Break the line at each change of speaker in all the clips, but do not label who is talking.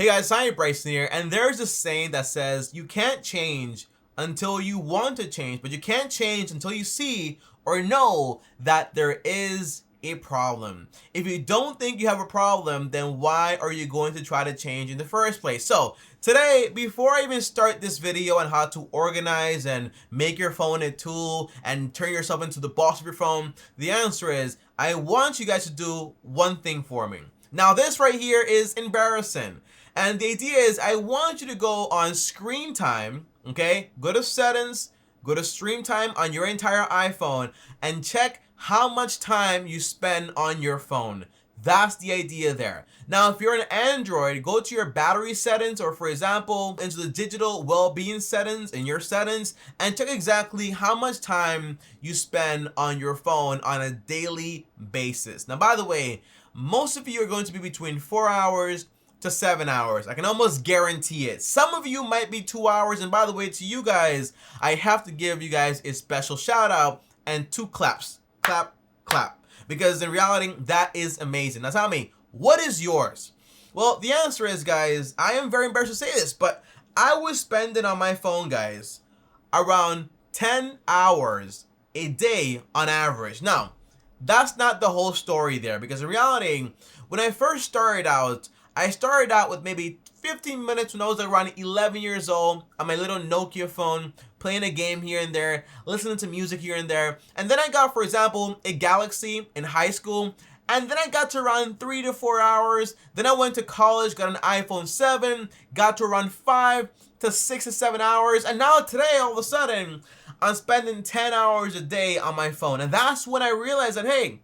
Hey guys, TommyBryson here, and there's a saying that says you can't change until you want to change, but you can't change until you see or know that there is a problem. If you don't think you have a problem, then why are you going to try to change in the first place? So today, before I even start this video on how to organize and make your phone a tool and turn yourself into the boss of your phone, the answer is I want you guys to do one thing for me. Now this right here is embarrassing. And the idea is I want you to go on screen time, okay? Go to settings, go to stream time on your entire iPhone and check how much time you spend on your phone. That's the idea there. Now, if you're an Android, go to your battery settings or, for example, into the digital well-being settings in your settings and check exactly how much time you spend on your phone on a daily basis. Now, by the way, most of you are going to be between 4 hours to 7 hours. I can almost guarantee it. Some of you might be 2 hours, and by the way, to you guys, I have to give you guys a special shout out and 2 claps. Clap, clap. Because in reality, that is amazing. Now tell me, what is yours? Well, the answer is, guys, I am very embarrassed to say this, but I was spending on my phone, guys, around 10 hours a day on average. Now, that's not the whole story there, because in reality, when I first started out, I started out with maybe 15 minutes when I was around 11 years old on my little Nokia phone, playing a game here and there, listening to music here and there. And then I got, for example, a Galaxy in high school. And then I got to around 3 to 4 hours. Then I went to college, got an iPhone 7, got to around 5 to 6 to 7 hours. And now today, all of a sudden, I'm spending 10 hours a day on my phone. And that's when I realized that, hey,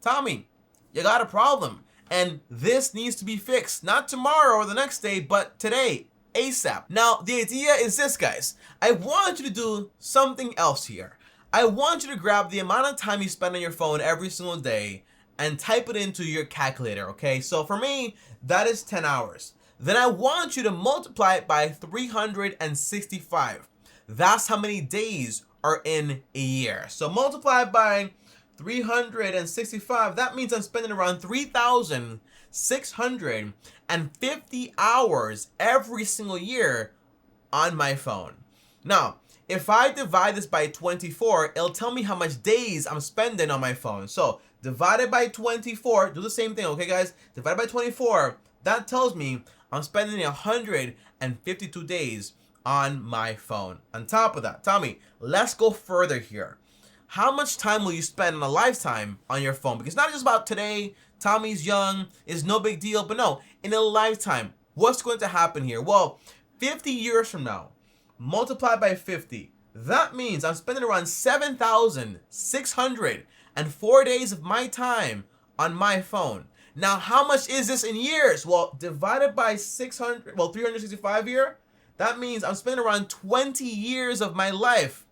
Tommy, you got a problem. And this needs to be fixed, not tomorrow or the next day, but today, ASAP. Now, the idea is this, guys. I want you to do something else here. I want you to grab the amount of time you spend on your phone every single day and type it into your calculator, okay? So for me, that is 10 hours. Then I want you to multiply it by 365. That's how many days are in a year. So multiply by 365, that means I'm spending around 3,650 hours every single year on my phone. Now, if I divide this by 24, it'll tell me how much days I'm spending on my phone. So divided by 24, do the same thing, okay guys? Divided by 24, that tells me I'm spending 152 days on my phone. On top of that, Tommy, let's go further here. How much time will you spend in a lifetime on your phone? Because it's not just about today, Tommy's young, it's no big deal, but no, in a lifetime, what's going to happen here? Well, 50 years from now, multiplied by 50, that means I'm spending around 7,604 days of my time on my phone. Now, how much is this in years? Well, divided by 365 here, that means I'm spending around 20 years of my life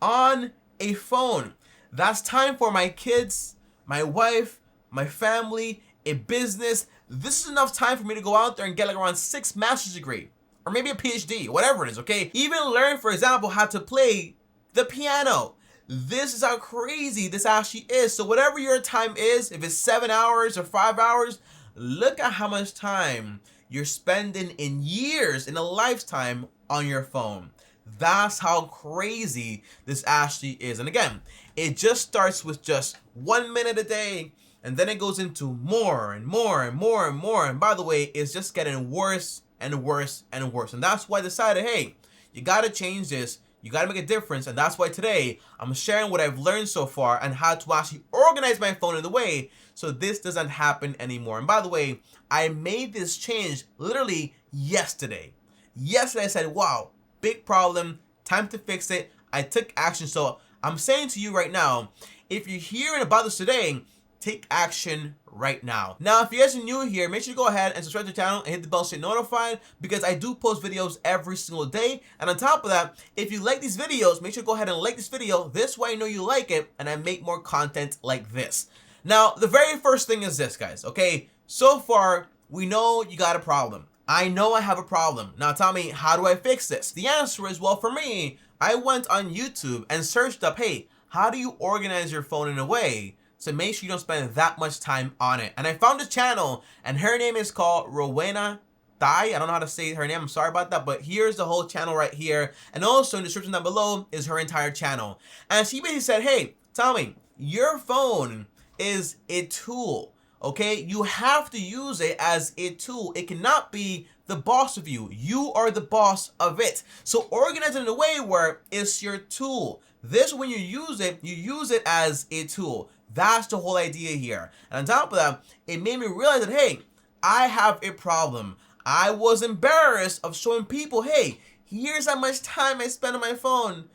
on a phone. That's time for my kids, my wife, my family, a business. This is enough time for me to go out there and get like around 6 master's degree or maybe a PhD, whatever it is, okay? Even learn, for example, how to play the piano. This is how crazy this actually is. So whatever your time is, if it's 7 hours or 5 hours, look at how much time you're spending in years, in a lifetime on your phone. That's how crazy this actually is. And again, it just starts with just 1 minute a day, and then it goes into more and more and more and more. And by the way, it's just getting worse and worse and worse. And that's why I decided, hey, you got to change this. You got to make a difference. And that's why today I'm sharing what I've learned so far and how to actually organize my phone in the way so this doesn't happen anymore. And by the way, I made this change literally yesterday. Yesterday I said, wow, big problem, time to fix it. I took action. So I'm saying to you right now, if you're hearing about this today, take action right now. Now, if you guys are new here, make sure you go ahead and subscribe to the channel and hit the bell so you're notified, because I do post videos every single day. And on top of that, if you like these videos, make sure you go ahead and like this video. This way I know you like it and I make more content like this. Now, the very first thing is this, guys, okay? So far, we know you got a problem. I know I have a problem. Now tell me, how do I fix this? The answer is, well, for me, I went on YouTube and searched up, hey, how do you organize your phone in a way so make sure you don't spend that much time on it? And I found a channel, and her name is called Rowena Tsai. I don't know how to say her name. I'm sorry about that. But here's the whole channel right here. And also in the description down below is her entire channel. And she basically said, hey, Tommy, your phone is a tool. Okay, you have to use it as a tool. It cannot be the boss of you. You are the boss of it. So organize it in a way where it's your tool. This, when you use it as a tool. That's the whole idea here. And on top of that, it made me realize that, hey, I have a problem. I was embarrassed of showing people, hey, here's how much time I spend on my phone.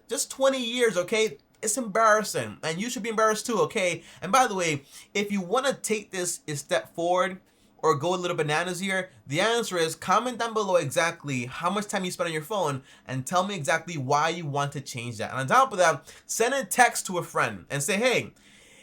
Just 20 years, okay? It's embarrassing, and you should be embarrassed too, okay? And by the way, if you want to take this a step forward or go a little bananas here, the answer is comment down below exactly how much time you spend on your phone and tell me exactly why you want to change that. And on top of that, send a text to a friend and say, hey,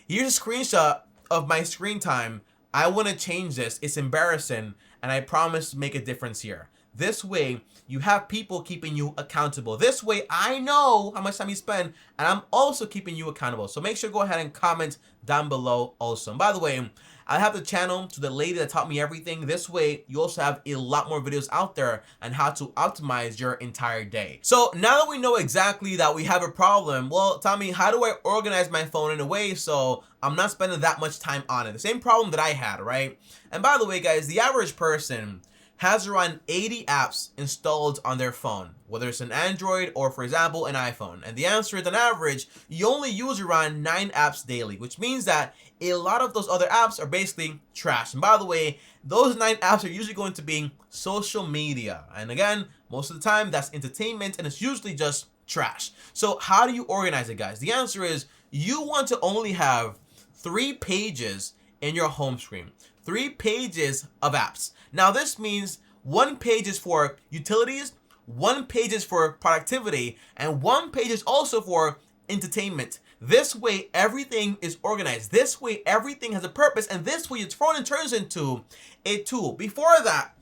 here's a screenshot of my screen time. I want to change this. It's embarrassing, and I promise to make a difference here. This way, you have people keeping you accountable. This way, I know how much time you spend, and I'm also keeping you accountable. So make sure to go ahead and comment down below also. And by the way, I have the channel to the lady that taught me everything. This way, you also have a lot more videos out there on how to optimize your entire day. So now that we know exactly that we have a problem, well, Tommy, how do I organize my phone in a way so I'm not spending that much time on it? The same problem that I had, right? And by the way, guys, the average person has around 80 apps installed on their phone, whether it's an Android or, for example, an iPhone. And the answer is, on average, you only use around 9 apps daily, which means that a lot of those other apps are basically trash. And by the way, those 9 apps are usually going to be social media. And again, most of the time, that's entertainment, and it's usually just trash. So how do you organize it, guys? The answer is, you want to only have 3 pages in your home screen. 3 pages of apps. Now this means 1 page is for utilities, 1 page is for productivity, and 1 page is also for entertainment. This way everything is organized. This way everything has a purpose, and this way your phone turns into a tool. Before that,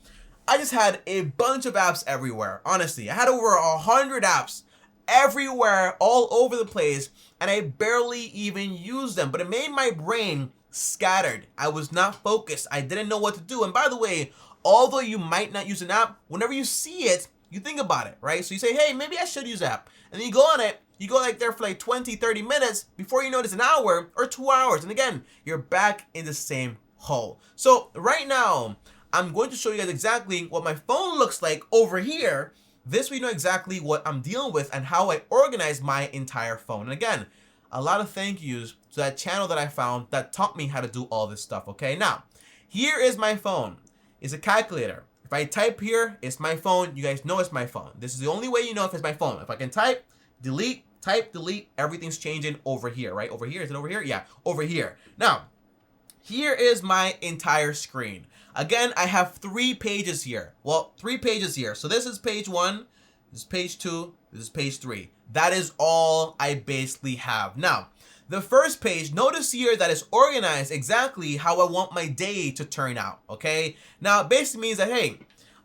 I just had a bunch of apps everywhere. Honestly, I had over 100 apps everywhere, all over the place, and I barely even used them. But it made my brain scattered. I was not focused. I didn't know what to do. And by the way, although you might not use an app, whenever you see it, you think about it, right? So you say, hey, maybe I should use an app. And then you go on it, you go like there for like 20, 30 minutes before you notice an hour or 2 hours. And again, you're back in the same hole. So right now, I'm going to show you guys exactly what my phone looks like over here. This way you know exactly what I'm dealing with and how I organize my entire phone. And again, a lot of thank yous to that channel that I found that taught me how to do all this stuff, okay? Now, here is my phone. It's a calculator. If I type here, it's my phone. You guys know it's my phone. This is the only way you know if it's my phone. If I can type, delete, everything's changing over here, right? Over here, is it over here? Yeah, over here. Now, here is my entire screen. Again, I have 3 pages here. Well, 3 pages here. So this is page 1, this is page 2, this is page 3. That is all I basically have. Now, the first page, notice here that it's organized exactly how I want my day to turn out, okay? Now, it basically means that, hey,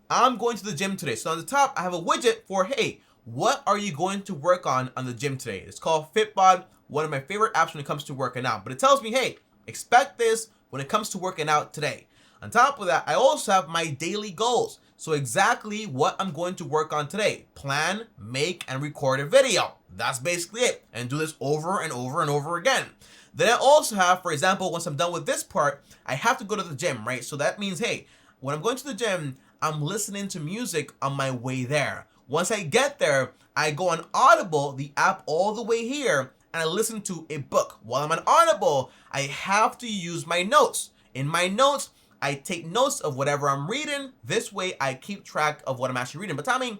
I'm going to the gym today. So on the top, I have a widget for, hey, what are you going to work on the gym today? It's called Fitbod, one of my favorite apps when it comes to working out. But it tells me, hey, expect this when it comes to working out today. On top of that, I also have my daily goals. So exactly what I'm going to work on today. Plan, make, and record a video. That's basically it. And do this over and over and over again. Then I also have, for example, once I'm done with this part, I have to go to the gym, right? So that means, hey, when I'm going to the gym, I'm listening to music on my way there. Once I get there, I go on Audible, the app all the way here, and I listen to a book. While I'm on Audible, I have to use my notes. In my notes, I take notes of whatever I'm reading. This way, I keep track of what I'm actually reading. But Tommy,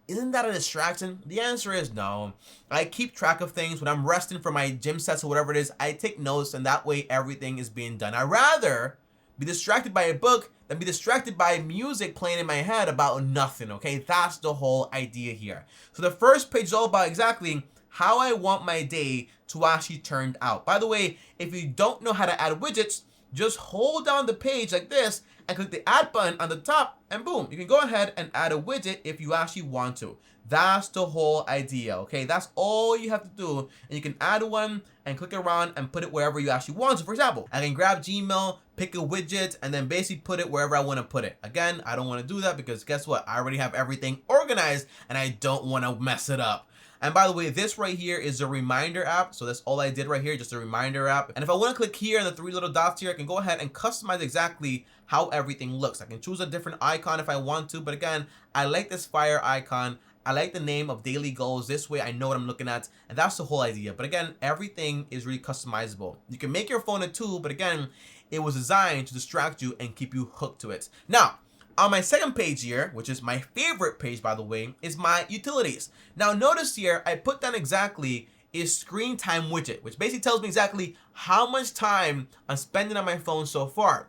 isn't that a distraction? The answer is no. I keep track of things when I'm resting for my gym sets or whatever it is. I take notes, and that way everything is being done. I'd rather be distracted by a book than be distracted by music playing in my head about nothing, okay? That's the whole idea here. So the first page is all about exactly how I want my day to actually turn out. By the way, if you don't know how to add widgets, just hold down the page like this and click the add button on the top, and boom, you can go ahead and add a widget if you actually want to. That's the whole idea, okay? That's all you have to do. And you can add one and click around and put it wherever you actually want. So for example, I can grab Gmail, pick a widget, and then basically put it wherever I want to put it. Again, I don't want to do that because guess what? I already have everything organized and I don't want to mess it up. And by the way, this right here is a reminder app. So that's all I did right here, just a reminder app. And if I want to click here on the three little dots here, I can go ahead and customize exactly how everything looks. I can choose a different icon if I want to, but again, I like this fire icon. I like the name of daily goals. This way I know what I'm looking at, and that's the whole idea. But again, everything is really customizable. You can make your phone a tool, but again, it was designed to distract you and keep you hooked to it. Now, on my second page here, which is my favorite page, by the way, is my utilities. Now, notice here, I put down exactly a screen time widget, which basically tells me exactly how much time I'm spending on my phone so far.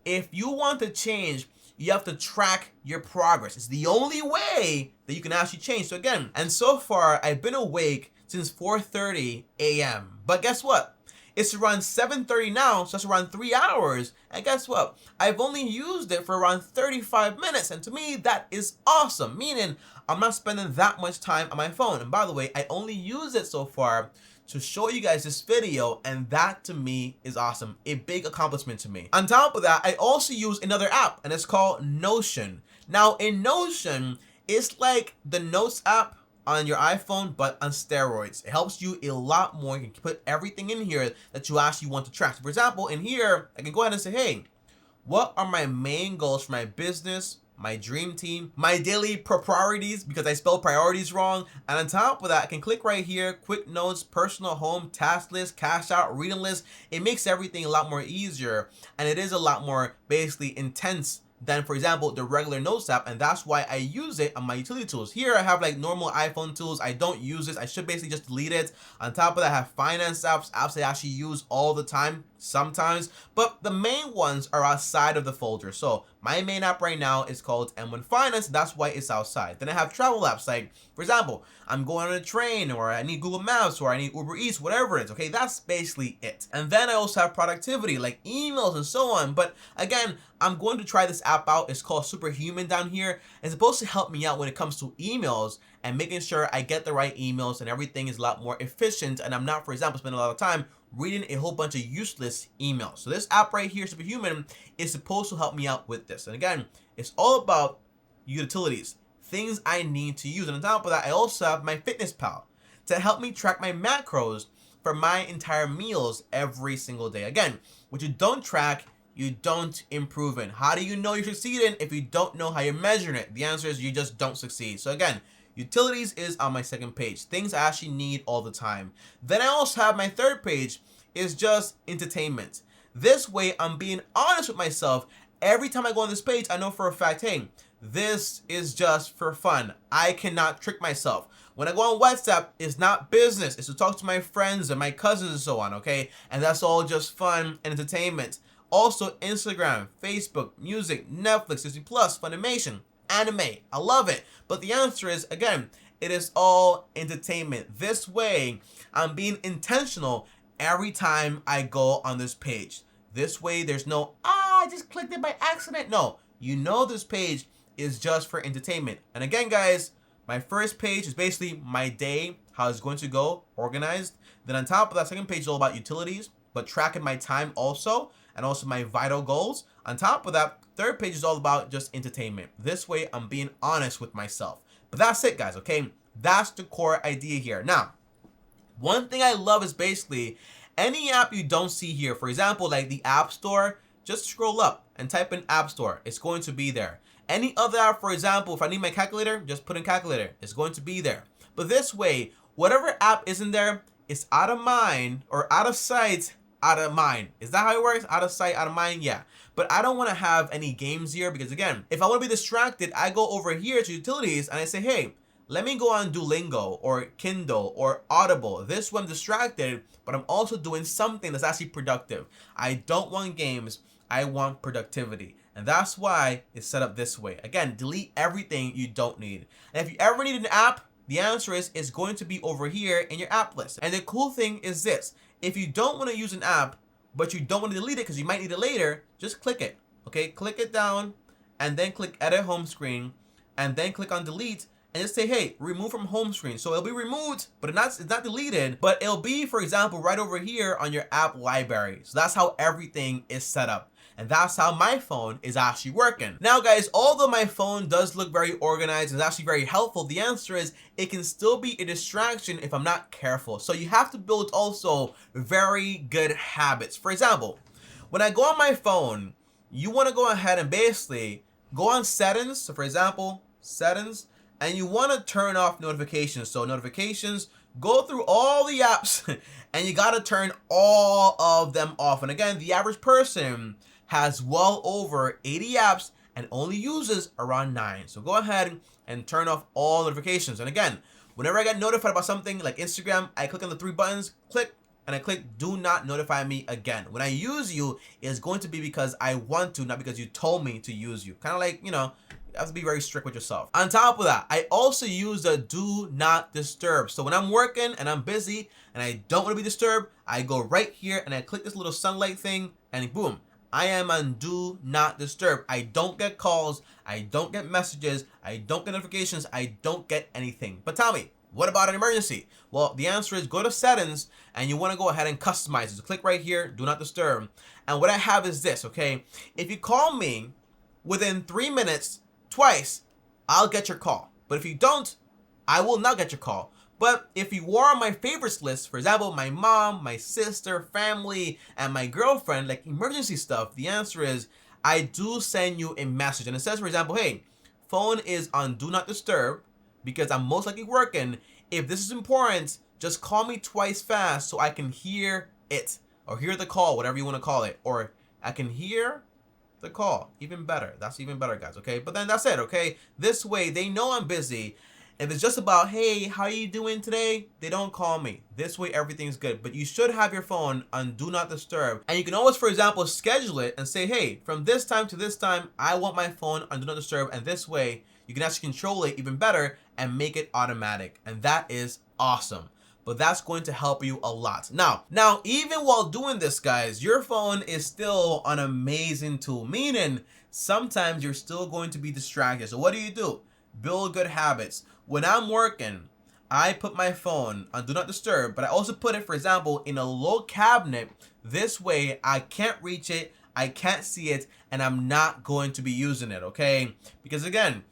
If you want to change, you have to track your progress. It's the only way that you can actually change. So again, and so far, I've been awake since 4:30 a.m. But guess what? It's around 7:30 now, so that's around 3 hours. And guess what? I've only used it for around 35 minutes. And to me, that is awesome. Meaning, I'm not spending that much time on my phone. And by the way, I only use it so far to show you guys this video, and that to me is awesome. A big accomplishment to me. On top of that, I also use another app, and it's called Notion. Now, in Notion, it's like the Notes app on your iPhone, but on steroids. It helps you a lot more. You can put everything in here that you actually want to track. So for example, in here, I can go ahead and say, hey, what are my main goals for my business, my dream team, my daily priorities, because I spelled priorities wrong. And on top of that, I can click right here, quick notes, personal home, task list, cash out, reading list. It makes everything a lot more easier, and it is a lot more basically intense than, for example, the regular Notes app, and that's why I use it on my utility tools. Here I have like normal iPhone tools. I don't use this. I should basically just delete it. On top of that, I have finance apps I actually use all the time sometimes, but the main ones are outside of the folder. So my main app right now is called M1 Finance. That's why it's outside. Then I have travel apps like, for example, I'm going on a train, or I need Google Maps, or I need Uber Eats, whatever it is. Okay, that's basically it. And then I also have productivity like emails and so on. But again, I'm going to try this app out. It's called Superhuman down here. It's supposed to help me out when it comes to emails and making sure I get the right emails and everything is a lot more efficient. And I'm not, for example, spending a lot of time reading a whole bunch of useless emails. So this app right here, Superhuman, is supposed to help me out with this. And again, it's all about utilities, things I need to use. And on top of that, I also have my Fitness Pal to help me track my macros for my entire meals every single day. Again, what you don't track, you don't improve in. How do you know you're succeeding if you don't know how you're measuring it? The answer is you just don't succeed. So again, utilities is on my second page, things I actually need all the time. Then I also have my third page is just entertainment. This way, I'm being honest with myself. Every time I go on this page, I know for a fact, hey, this is just for fun. I cannot trick myself. When I go on WhatsApp, it's not business. It's to talk to my friends and my cousins and so on, okay? And that's all just fun and entertainment. Also, Instagram, Facebook, music, Netflix, Disney Plus, Funimation, anime. I love it. But the answer is, again, it is all entertainment. This way, I'm being intentional every time I go on this page. This way, there's no, I just clicked it by accident. No, you know this page is just for entertainment. And again, guys, my first page is basically my day, how it's going to go, organized. Then on top of that, second page is all about utilities, but tracking my time also, and also my vital goals. On top of that, third page is all about just entertainment. This way, I'm being honest with myself. But that's it, guys, okay? That's the core idea here. Now, one thing I love is basically any app you don't see here, for example, like the App Store, just scroll up and type in App Store. It's going to be there. Any other app, for example, if I need my calculator, just put in calculator. It's going to be there. But this way, whatever app isn't there, it's out of mind or out of sight, out of mind. Is that how it works? Out of sight, out of mind? Yeah. But I don't want to have any games here because, again, if I want to be distracted, I go over here to utilities and I say, hey, let me go on Duolingo or Kindle or Audible. This way I'm distracted, but I'm also doing something that's actually productive. I don't want games. I want productivity. And that's why it's set up this way. Again, delete everything you don't need. And if you ever need an app, the answer is it's going to be over here in your app list. And the cool thing is this. If you don't want to use an app, but you don't want to delete it because you might need it later, just click it. Okay, click it down and then click edit home screen and then click on delete. and just say, hey, remove from home screen. So it'll be removed, but it's not deleted, but it'll be, for example, right over here on your app library. So that's how everything is set up. And that's how my phone is actually working. Now guys, although my phone does look very organized and is actually very helpful, the answer is it can still be a distraction if I'm not careful. So you have to build also very good habits. For example, when I go on my phone, you want to go ahead and basically go on settings. So for example, settings, and you want to turn off notifications. So notifications, go through all the apps and you got to turn all of them off. And again, the average person has well over 80 apps and only uses around 9. So go ahead and turn off all notifications. And again, whenever I get notified about something like Instagram, I click on the 3 buttons, click, and I click do not notify me again. When I use you, it's going to be because I want to, not because you told me to use you. Kind of like, you know, you have to be very strict with yourself. On top of that, I also use the do not disturb. So when I'm working and I'm busy and I don't want to be disturbed, I go right here and I click this little sunlight thing and boom, I am on do not disturb. I don't get calls, I don't get messages, I don't get notifications, I don't get anything. But tell me, what about an emergency? Well, the answer is go to settings and you want to go ahead and customize it. So click right here, do not disturb. And what I have is this, okay? If you call me within 3 minutes twice, I'll get your call. But if you don't, I will not get your call. But if you are on my favorites list, for example, my mom, my sister, family, and my girlfriend, like emergency stuff, the answer is I do send you a message. And it says, for example, hey, phone is on do not disturb because I'm most likely working. If this is important, just call me twice fast so I can hear it or hear the call, whatever you want to call it. Or I can hear the call. Even better. That's even better, guys, okay? But then that's it, okay? This way, they know I'm busy. If it's just about, hey, how are you doing today? They don't call me. This way, everything's good. But you should have your phone on do not disturb. And you can always, for example, schedule it and say, hey, from this time to this time, I want my phone on do not disturb. And this way, you can actually control it even better and make it automatic. And that is awesome. But that's going to help you a lot. Now, even while doing this, guys, your phone is still an amazing tool. Meaning, sometimes you're still going to be distracted. So what do? Build good habits. When I'm working, I put my phone on do not disturb, but I also put it, for example, in a low cabinet. This way, I can't reach it, I can't see it, and I'm not going to be using it, okay? Because again,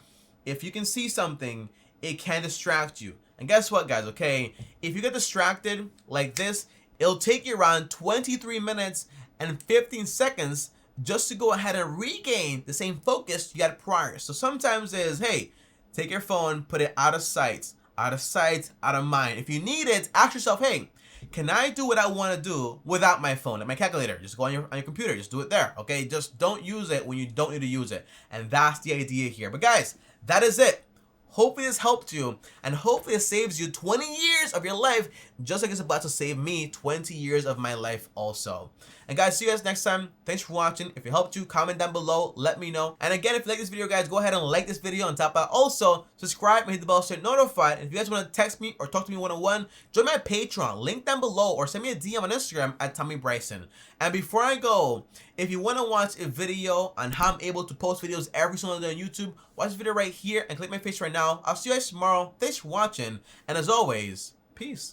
if you can see something, it can distract you. And guess what, guys, okay? If you get distracted like this, it'll take you around 23 minutes and 15 seconds just to go ahead and regain the same focus you had prior. So sometimes it's, hey, take your phone, put it out of sight, out of mind. If you need it, ask yourself, hey, can I do what I want to do without my phone? Like my calculator, just go on your computer, just do it there, okay? Just don't use it when you don't need to use it. And that's the idea here. But guys, that is it. Hopefully this helped you, and hopefully it saves you 20 years of your life, just like it's about to save me 20 years of my life also. And guys, see you guys next time. Thanks for watching. If it helped you, comment down below, let me know. And again, if you like this video, guys, go ahead and like this video on top of that. Also, subscribe and hit the bell so you're notified. And if you guys want to text me or talk to me one-on-one, join my Patreon, link down below, or send me a DM on Instagram at TommyBryson. And before I go, if you want to watch a video on how I'm able to post videos every single day on YouTube, watch this video right here and click my face right now. I'll see you guys tomorrow. Thanks for watching. And as always, peace.